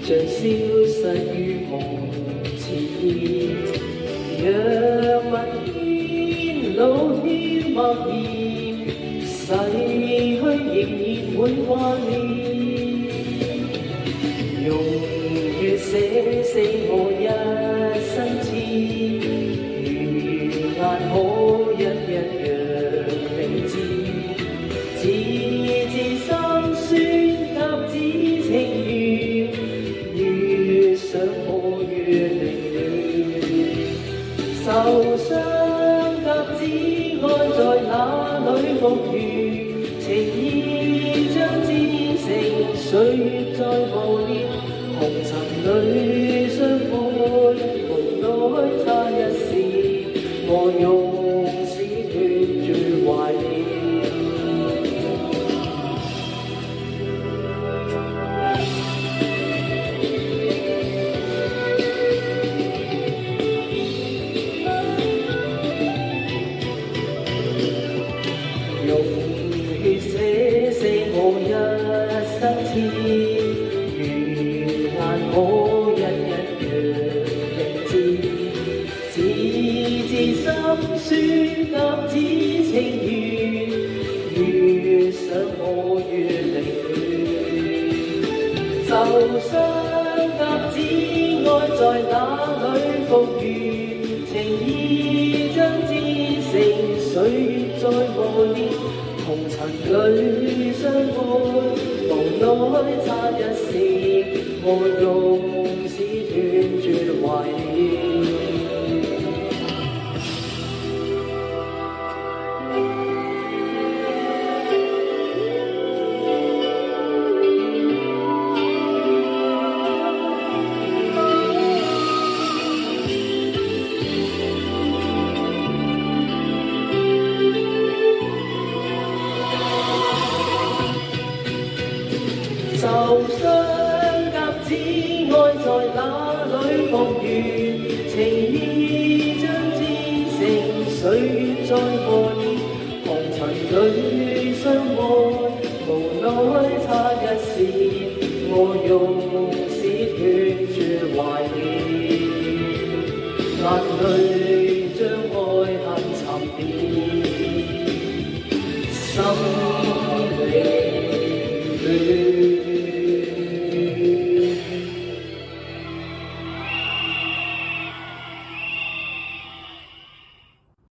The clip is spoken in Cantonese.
像消失於夢前。若問天老天默然，逝去仍然會掛念。用血寫死我一生痴，如眼可一一讓你知。字字心酸及子情緣，越想我越寧願。受傷及子愛在哪裏復原？情意將煎成歲月在磨練，紅塵裏相會，無奈差一線，我用絲血最懷念。用血寫死我一生痴，如眼可一一讓你知。字字心酸及子情緣，越想我越寧願。受傷及子愛在哪裏復原？情意將煎成歲月在磨練，紅塵裏相會，無奈差一線，我用絲斷絕懷念。受傷及子愛在哪裏復原？情意將煎成歲月在磨練，紅塵裏相愛，無奈差一線，我用